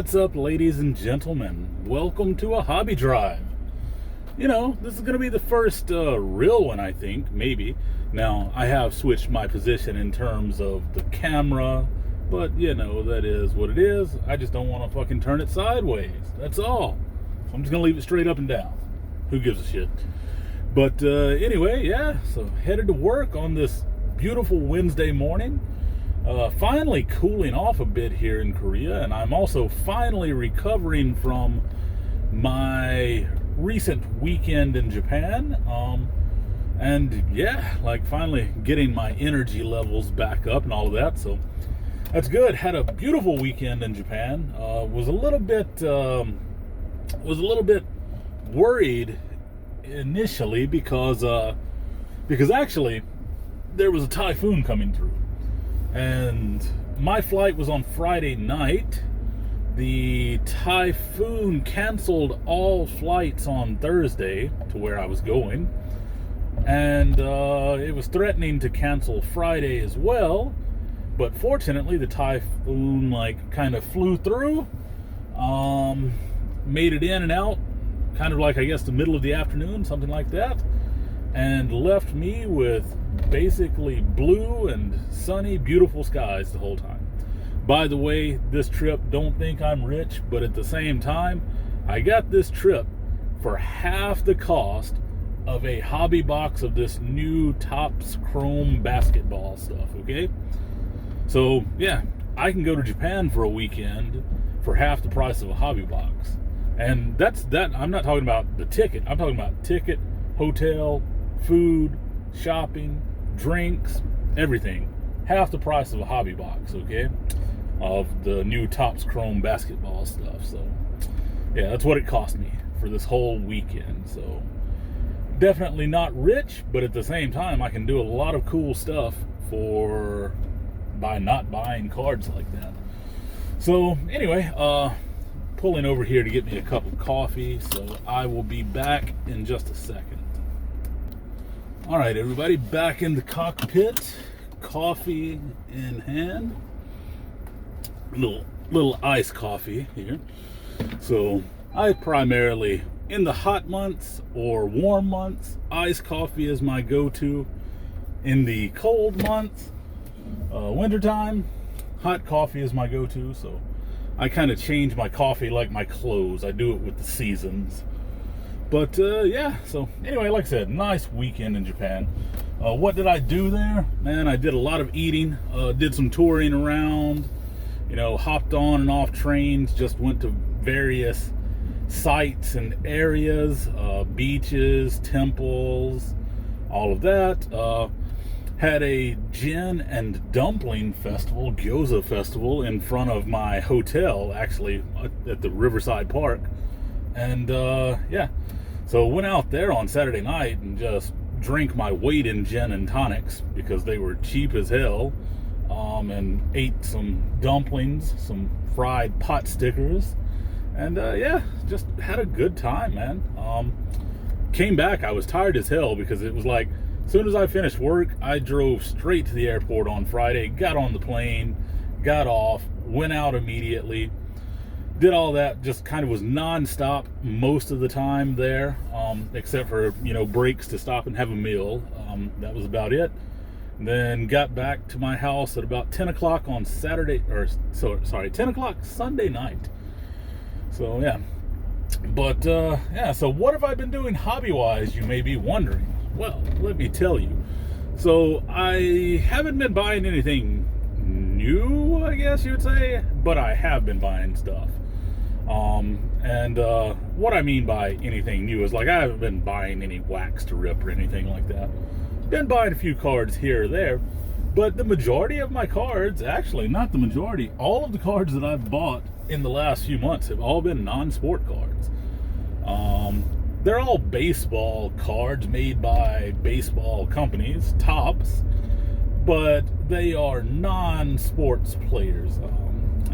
What's up, ladies and gentlemen? Welcome to a hobby drive. This is going to be the first real one, I think, maybe. Now, I have switched my position in terms of the camera, but, that is what it is. I just don't want to fucking turn it sideways. That's all. So I'm just going to leave it straight up and down. Who gives a shit? But anyway, yeah, so headed to work on this beautiful Wednesday morning. Finally cooling off a bit here in Korea, and I'm also finally recovering from my recent weekend in Japan. Finally getting my energy levels back up and all of that. So that's good. Had a beautiful weekend in Japan. Was a little bit worried initially because actually there was a typhoon coming through. And my flight was on Friday night. The typhoon canceled all flights on Thursday to where I was going. And it was threatening to cancel Friday as well. But fortunately, the typhoon kind of flew through. Made it in and out. Kind of like, I guess, the middle of the afternoon, something like that. And left me with basically blue and sunny, beautiful skies the whole time. By the way, this trip, don't think I'm rich, but at the same time, I got this trip for half the cost of a hobby box of this new Topps Chrome basketball stuff, okay? So, yeah, I can go to Japan for a weekend for half the price of a hobby box. And that's that. I'm not talking about the ticket. I'm talking about ticket, hotel, food, shopping, drinks, everything. Half the price of a hobby box, okay? Of the new Topps Chrome basketball stuff. So, yeah, that's what it cost me for this whole weekend. So, definitely not rich, but at the same time, I can do a lot of cool stuff by not buying cards like that. So, anyway, pulling over here to get me a cup of coffee. So, I will be back in just a second. All right, everybody, back in the cockpit, coffee in hand, little iced coffee here. So I primarily, in the hot months or warm months, iced coffee is my go-to. In the cold months, wintertime, hot coffee is my go-to. So I kind of change my coffee like my clothes. I do it with the seasons. But, yeah, so anyway, like I said, nice weekend in Japan. What did I do there? Man, I did a lot of eating, did some touring around, hopped on and off trains, just went to various sites and areas, beaches, temples, all of that. Had a gin and dumpling festival, gyoza festival, in front of my hotel, actually, at the Riverside Park. And, yeah, so went out there on Saturday night and just drank my weight in gin and tonics because they were cheap as hell, and ate some dumplings, some fried pot stickers, and, yeah, just had a good time, man. Came back, I was tired as hell because it was like, as soon as I finished work, I drove straight to the airport on Friday, got on the plane, got off, went out immediately. Did all that, just kind of was non-stop most of the time there, except for, breaks to stop and have a meal. That was about it. Then got back to my house at about 10 o'clock on 10 o'clock Sunday night. So, yeah. But, yeah, so what have I been doing hobby-wise, you may be wondering? Well, let me tell you. So, I haven't been buying anything new, I guess you would say, but I have been buying stuff. What I mean by anything new is, I haven't been buying any wax to rip or anything like that. Been buying a few cards here or there, but the majority of my cards, actually, not the majority, all of the cards that I've bought in the last few months have all been non-sport cards. They're all baseball cards made by baseball companies, Topps, but they are non-sports players.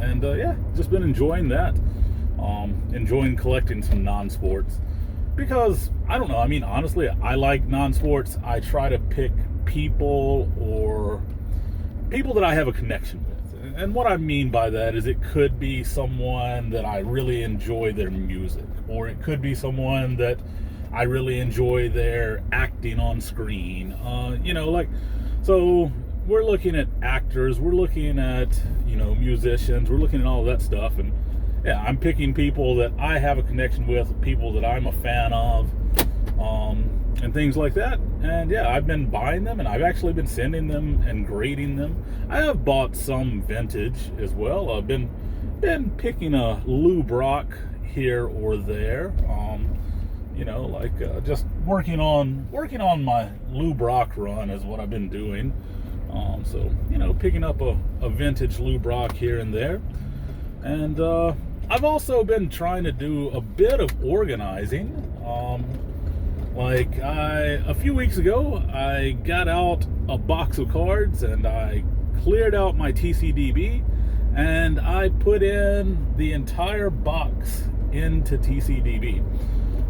Yeah, just been enjoying that. Enjoying collecting some non-sports because, I don't know, I mean, honestly, I like non-sports. I try to pick people that I have a connection with. and what I mean by that is it could be someone that I really enjoy their music, or it could be someone that I really enjoy their acting on screen. So we're looking at actors, we're looking at, musicians, we're looking at all of that stuff, and yeah, I'm picking people that I have a connection with, people that I'm a fan of, and things like that. And yeah, I've been buying them, and I've actually been sending them and grading them. I have bought some vintage as well. I've been picking a Lou Brock here or there. Just working on my Lou Brock run is what I've been doing. Picking up a vintage Lou Brock here and there. And I've also been trying to do a bit of organizing. A few weeks ago, I got out a box of cards and I cleared out my TCDB and I put in the entire box into TCDB.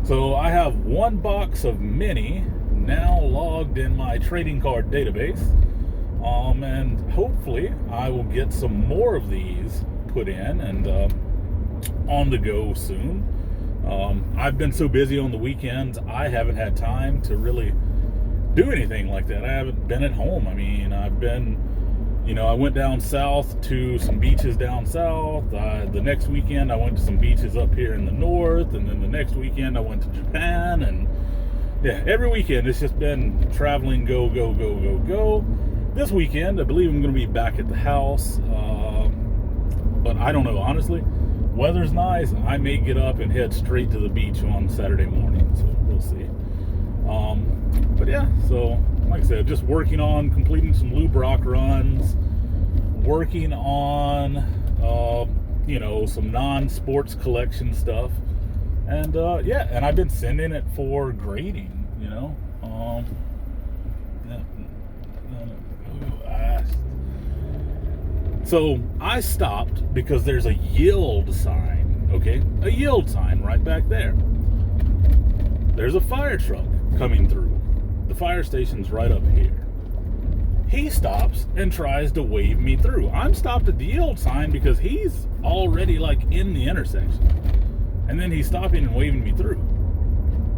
So I have one box of mini now logged in my trading card database. And hopefully I will get some more of these put in and on the go soon. I've been so busy on the weekends, I haven't had time to really do anything like that. I haven't been at home. I mean, I went down south to some beaches down south. The next weekend, I went to some beaches up here in the north. And then the next weekend, I went to Japan. And yeah, every weekend, it's just been traveling, go, go, go, go, go. This weekend, I believe I'm going to be back at the house. But I don't know, honestly. Weather's nice. I may get up and head straight to the beach on Saturday morning. So we'll see. But yeah, so like I said, just working on completing some Lou Brock runs, working on, some non-sports collection stuff. And and I've been sending it for grading, So I stopped because there's a yield sign, okay? A yield sign right back there. There's a fire truck coming through. The fire station's right up here. He stops and tries to wave me through. I'm stopped at the yield sign because he's already in the intersection. And then he's stopping and waving me through.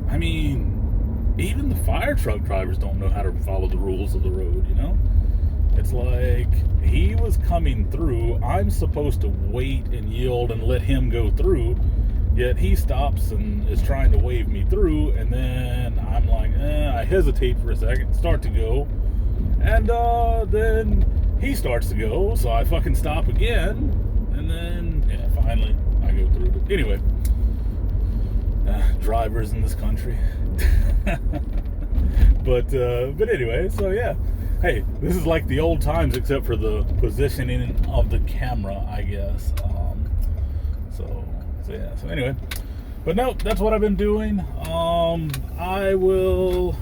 I mean, even the fire truck drivers don't know how to follow the rules of the road, It's like he was coming through. I'm supposed to wait and yield and let him go through. Yet he stops and is trying to wave me through. And then I'm like, I hesitate for a second, start to go. And then he starts to go. So I fucking stop again. And then, finally I go through. But anyway, drivers in this country. But anyway, so yeah. Hey, this is like the old times except for the positioning of the camera, I guess. So anyway. But no, that's what I've been doing. I will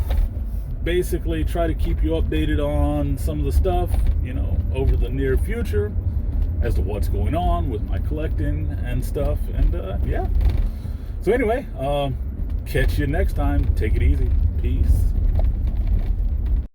basically try to keep you updated on some of the stuff, over the near future as to what's going on with my collecting and stuff. And yeah. So anyway, catch you next time. Take it easy. Peace.